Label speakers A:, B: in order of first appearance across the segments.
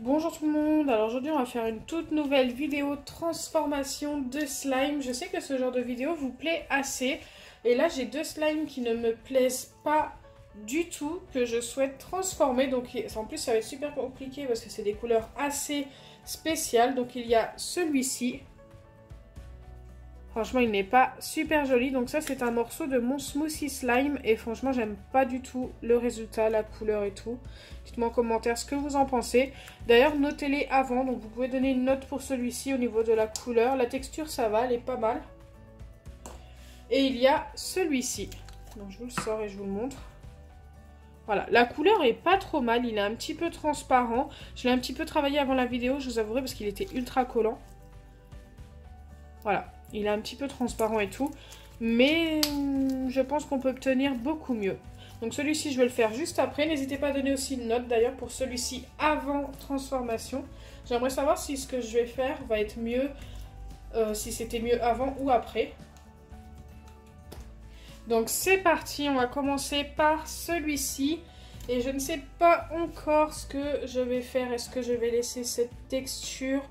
A: Bonjour tout le monde, alors aujourd'hui on va faire une toute nouvelle vidéo transformation de slime. Je sais que ce genre de vidéo vous plaît assez. Et là j'ai deux slimes qui ne me plaisent pas du tout, que je souhaite transformer. Donc en plus ça va être super compliqué parce que c'est des couleurs assez spéciales. Donc il y a celui-ci. Franchement, il n'est pas super joli. Donc ça, c'est un morceau de mon smoothie slime. Et franchement, j'aime pas du tout le résultat, la couleur et tout. Dites-moi en commentaire ce que vous en pensez. D'ailleurs, notez-les avant. Donc vous pouvez donner une note pour celui-ci au niveau de la couleur. La texture, ça va, elle est pas mal. Et il y a celui-ci. Donc je vous le sors et je vous le montre. Voilà, la couleur est pas trop mal. Il est un petit peu transparent. Je l'ai un petit peu travaillé avant la vidéo, je vous avouerai, parce qu'il était ultra collant. Voilà. Il est un petit peu transparent et tout. Mais je pense qu'on peut obtenir beaucoup mieux. Donc celui-ci, je vais le faire juste après. N'hésitez pas à donner aussi une note d'ailleurs pour celui-ci avant transformation. J'aimerais savoir si ce que je vais faire va être mieux, si c'était mieux avant ou après. Donc c'est parti, on va commencer par celui-ci. Et je ne sais pas encore ce que je vais faire. Est-ce que je vais laisser cette texture?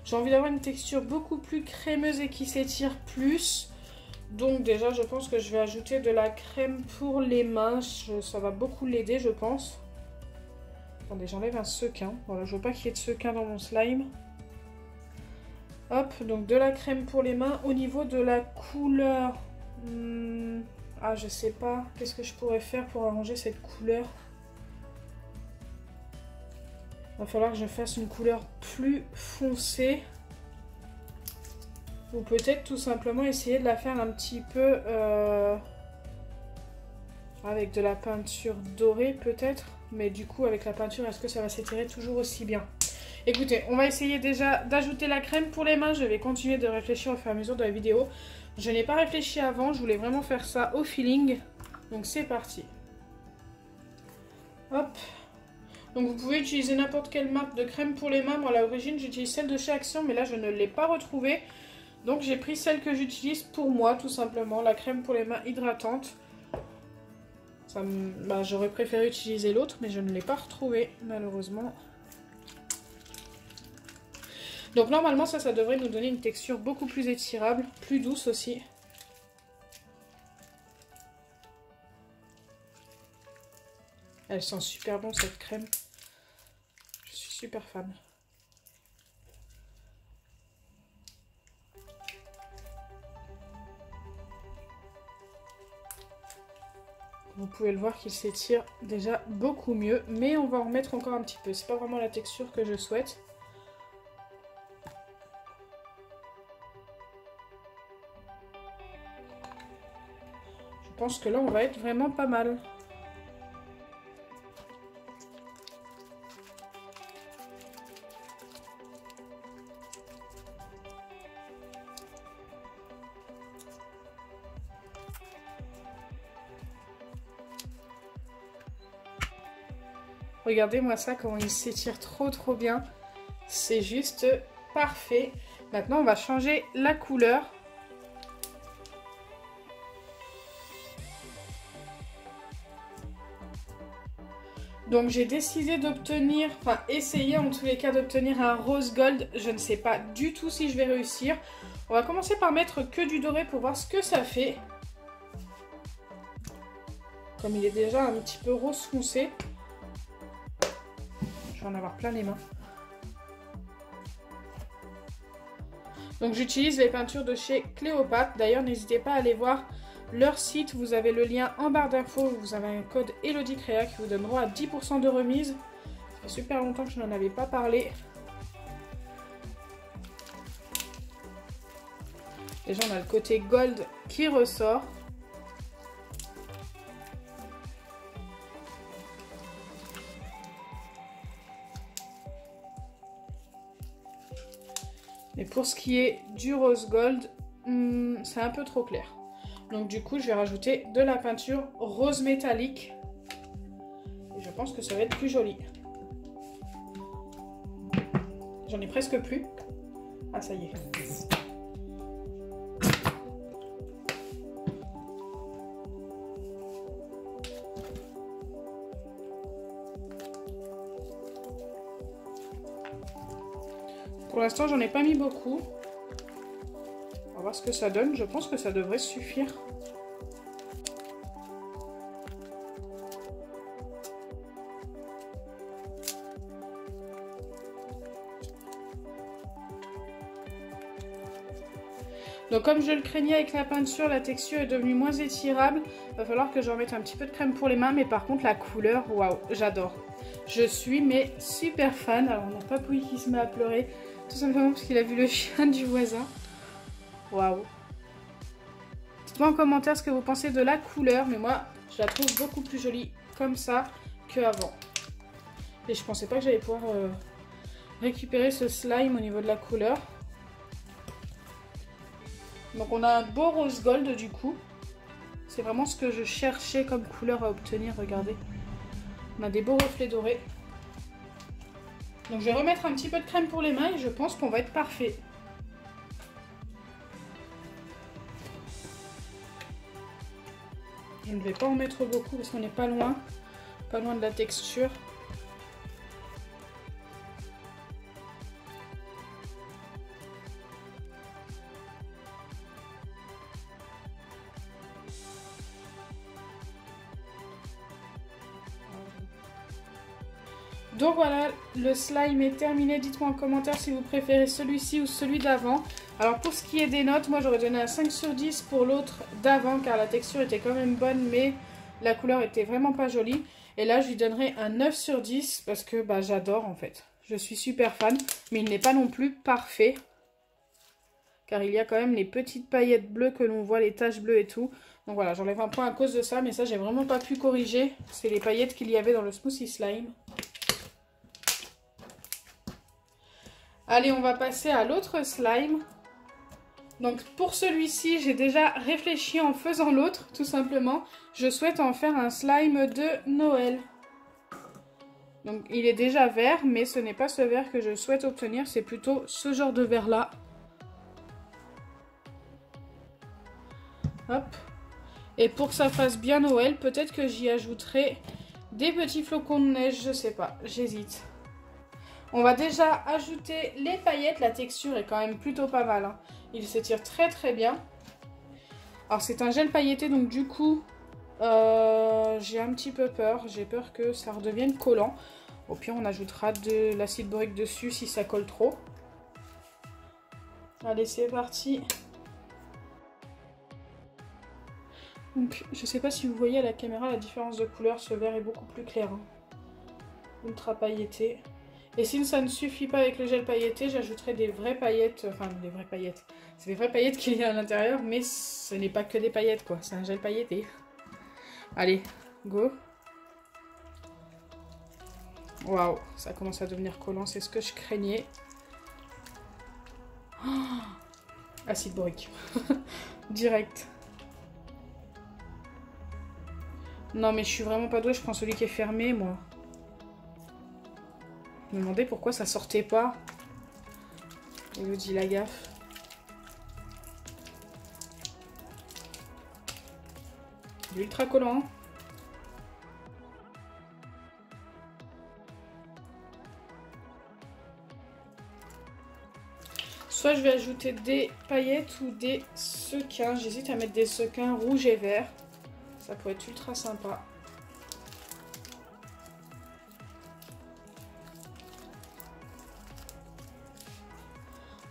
A: J'ai envie d'avoir une texture beaucoup plus crémeuse et qui s'étire plus. Donc déjà, je pense que je vais ajouter de la crème pour les mains. Ça va beaucoup l'aider, je pense. Attendez, j'enlève un sequin. Voilà, je veux pas qu'il y ait de sequin dans mon slime. Hop, donc de la crème pour les mains. Au niveau de la couleur... ah, je sais pas. Qu'est-ce que je pourrais faire pour arranger cette couleur? Il va falloir que je fasse une couleur plus foncée. Ou peut-être tout simplement essayer de la faire un petit peu avec de la peinture dorée peut-être. Mais du coup avec la peinture, est-ce que ça va s'étirer toujours aussi bien? Écoutez, on va essayer déjà d'ajouter la crème pour les mains. Je vais continuer de réfléchir au fur et à mesure de la vidéo. Je n'ai pas réfléchi avant, je voulais vraiment faire ça au feeling. Donc c'est parti. Hop. Donc vous pouvez utiliser n'importe quelle marque de crème pour les mains. Moi à l'origine j'utilise celle de chez Action, mais là je ne l'ai pas retrouvée. Donc j'ai pris celle que j'utilise pour moi tout simplement, la crème pour les mains hydratante. J'aurais préféré utiliser l'autre, mais je ne l'ai pas retrouvée malheureusement. Donc normalement ça devrait nous donner une texture beaucoup plus étirable, plus douce aussi. Elle sent super bon cette crème. Je suis super fan. Vous pouvez le voir qu'il s'étire déjà beaucoup mieux, mais on va en remettre encore un petit peu. C'est pas vraiment la texture que je souhaite. Je pense que là on va être vraiment pas mal. Regardez-moi ça, comment il s'étire trop bien. C'est juste parfait. Maintenant, on va changer la couleur. Donc, j'ai décidé d'obtenir, enfin, essayer en tous les cas d'obtenir un rose gold. Je ne sais pas du tout si je vais réussir. On va commencer par mettre que du doré pour voir ce que ça fait. Comme il est déjà un petit peu rose foncé. Je vais en avoir plein les mains. Donc j'utilise les peintures de chez Cléopâtre. D'ailleurs, n'hésitez pas à aller voir leur site. Vous avez le lien en barre d'infos. Vous avez un code ElodieCréa qui vous donne droit à 10% de remise. Ça fait super longtemps que je n'en avais pas parlé. Déjà, on a le côté gold qui ressort. Et pour ce qui est du rose gold, c'est un peu trop clair. Donc du coup, je vais rajouter de la peinture rose métallique. Et je pense que ça va être plus joli. J'en ai presque plus. Ah, ça y est. Pour l'instant, j'en ai pas mis beaucoup. On va voir ce que ça donne. Je pense que ça devrait suffire. Donc comme je le craignais avec la peinture, la texture est devenue moins étirable. Il va falloir que j'en mette un petit peu de crème pour les mains. Mais par contre la couleur, waouh, j'adore. Je suis mais super fan. Alors on a Papouille qui se met à pleurer. Tout simplement parce qu'il a vu le chien du voisin. Waouh. Dites-moi en commentaire ce que vous pensez de la couleur. Mais moi je la trouve beaucoup plus jolie comme ça qu'avant. Et je pensais pas que j'allais pouvoir récupérer ce slime au niveau de la couleur. Donc on a un beau rose gold du coup. C'est vraiment ce que je cherchais comme couleur à obtenir, regardez. On a des beaux reflets dorés. Donc je vais remettre un petit peu de crème pour les mains et je pense qu'on va être parfait. Je ne vais pas en mettre beaucoup parce qu'on n'est pas loin de la texture. Donc voilà, le slime est terminé. Dites-moi en commentaire si vous préférez celui-ci ou celui d'avant. Alors pour ce qui est des notes, moi j'aurais donné un 5 sur 10 pour l'autre d'avant car la texture était quand même bonne mais la couleur était vraiment pas jolie. Et là je lui donnerai un 9 sur 10 parce que bah, j'adore en fait. Je suis super fan, mais il n'est pas non plus parfait. Car il y a quand même les petites paillettes bleues que l'on voit, les taches bleues et tout. Donc voilà, j'enlève un point à cause de ça, mais ça j'ai vraiment pas pu corriger. C'est les paillettes qu'il y avait dans le smoothie slime. Allez, on va passer à l'autre slime. Donc pour celui-ci, j'ai déjà réfléchi en faisant l'autre, tout simplement. Je souhaite en faire un slime de Noël. Donc il est déjà vert, mais ce n'est pas ce vert que je souhaite obtenir, c'est plutôt ce genre de vert-là. Hop. Et pour que ça fasse bien Noël, peut-être que j'y ajouterai des petits flocons de neige, je sais pas, j'hésite. On va déjà ajouter les paillettes, la texture est quand même plutôt pas mal, hein. Il s'étire très très bien. Alors c'est un gel pailleté, donc du coup, j'ai un petit peu peur, j'ai peur que ça redevienne collant. Au pire on ajoutera de l'acide borique dessus si ça colle trop. Allez, c'est parti. Donc je sais pas si vous voyez à la caméra la différence de couleur, ce vert est beaucoup plus clair, hein. Ultra pailleté. Et si ça ne suffit pas avec le gel pailleté, j'ajouterai des vraies paillettes, enfin des vraies paillettes. C'est des vraies paillettes qu'il y a à l'intérieur, mais ce n'est pas que des paillettes quoi, c'est un gel pailleté. Allez, go. Waouh, ça commence à devenir collant, c'est ce que je craignais. Oh, acide borique. Direct. Non mais je suis vraiment pas douée, je prends celui qui est fermé moi. Je me demandais pourquoi ça sortait pas. Il me dit la gaffe. Il est ultra collant. Soit je vais ajouter des paillettes ou des sequins. J'hésite à mettre des sequins rouges et verts. Ça pourrait être ultra sympa.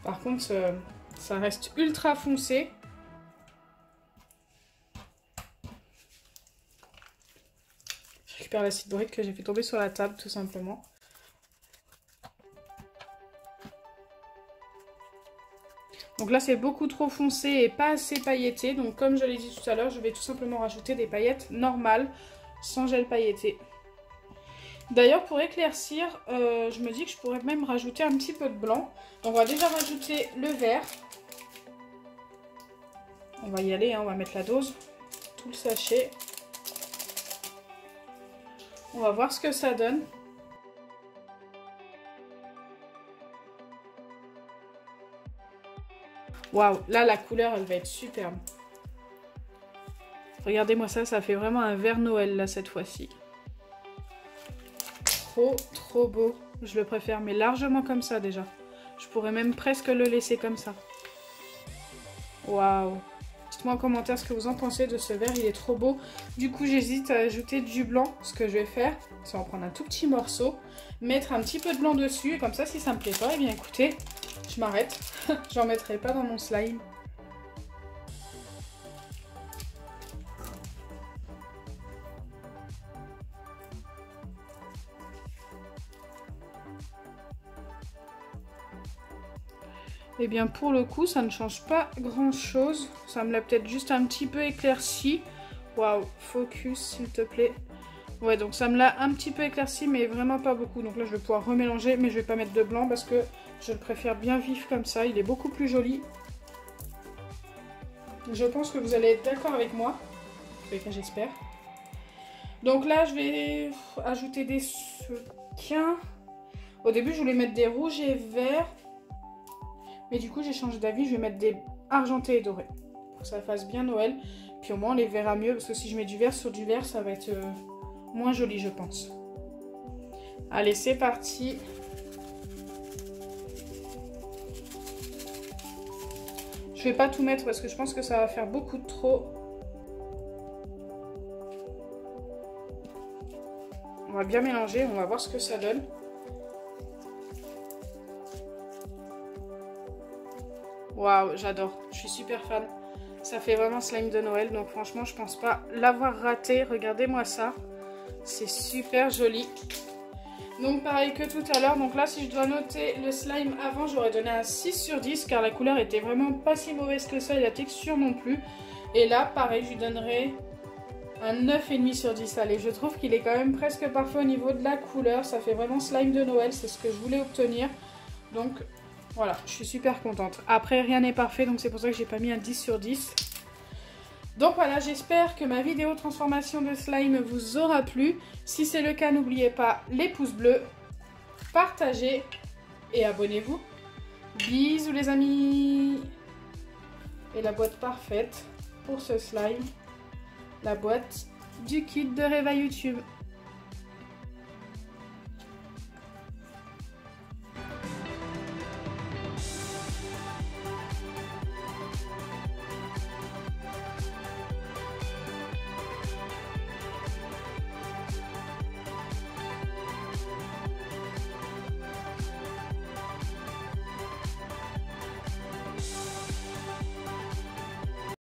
A: Par contre, ça reste ultra foncé. Je récupère l'acide borique que j'ai fait tomber sur la table, tout simplement. Donc là, c'est beaucoup trop foncé et pas assez pailleté. Donc comme je l'ai dit tout à l'heure, je vais tout simplement rajouter des paillettes normales, sans gel pailleté. D'ailleurs, pour éclaircir, je me dis que je pourrais même rajouter un petit peu de blanc. Donc on va déjà rajouter le vert. On va y aller, hein, on va mettre la dose, tout le sachet. On va voir ce que ça donne. Waouh, là la couleur elle va être superbe. Regardez-moi ça, ça fait vraiment un vert Noël là cette fois-ci. Trop beau. Je le préfère mais largement comme ça déjà. Je pourrais même presque le laisser comme ça. Waouh! Dites-moi en commentaire ce que vous en pensez de ce verre, il est trop beau. Du coup, j'hésite à ajouter du blanc. Ce que je vais faire, c'est en prendre un tout petit morceau, mettre un petit peu de blanc dessus, et comme ça, si ça me plaît pas, eh bien écoutez, je m'arrête. J'en mettrai pas dans mon slime. Et bien pour le coup, ça ne change pas grand chose. Ça me l'a peut-être juste un petit peu éclairci. Waouh, focus s'il te plaît. Ouais, donc ça me l'a un petit peu éclairci, mais vraiment pas beaucoup. Donc là, je vais pouvoir remélanger, mais je vais pas mettre de blanc parce que je le préfère bien vif comme ça. Il est beaucoup plus joli. Je pense que vous allez être d'accord avec moi. En tous les cas, j'espère. Donc là, je vais ajouter des sequins. Au début, je voulais mettre des rouges et verts. Mais du coup, j'ai changé d'avis. Je vais mettre des argentés et dorés. Pour que ça fasse bien Noël. Puis au moins, on les verra mieux. Parce que si je mets du vert sur du vert, ça va être moins joli, je pense. Allez, c'est parti. Je vais pas tout mettre parce que je pense que ça va faire beaucoup de trop. On va bien mélanger. On va voir ce que ça donne. Waouh, j'adore. Je suis super fan. Ça fait vraiment slime de Noël. Donc franchement, je pense pas l'avoir raté. Regardez-moi ça. C'est super joli. Donc pareil que tout à l'heure. Donc là, si je dois noter le slime avant, j'aurais donné un 6 sur 10. Car la couleur était vraiment pas si mauvaise que ça. Et la texture non plus. Et là, pareil, je lui donnerai un 9,5 sur 10. Allez, je trouve qu'il est quand même presque parfait au niveau de la couleur. Ça fait vraiment slime de Noël. C'est ce que je voulais obtenir. Donc... voilà, je suis super contente. Après, rien n'est parfait, donc c'est pour ça que j'ai pas mis un 10 sur 10. Donc voilà, j'espère que ma vidéo transformation de slime vous aura plu. Si c'est le cas, n'oubliez pas les pouces bleus, partagez et abonnez-vous. Bisous les amis. Et la boîte parfaite pour ce slime, la boîte du kit de Reva YouTube.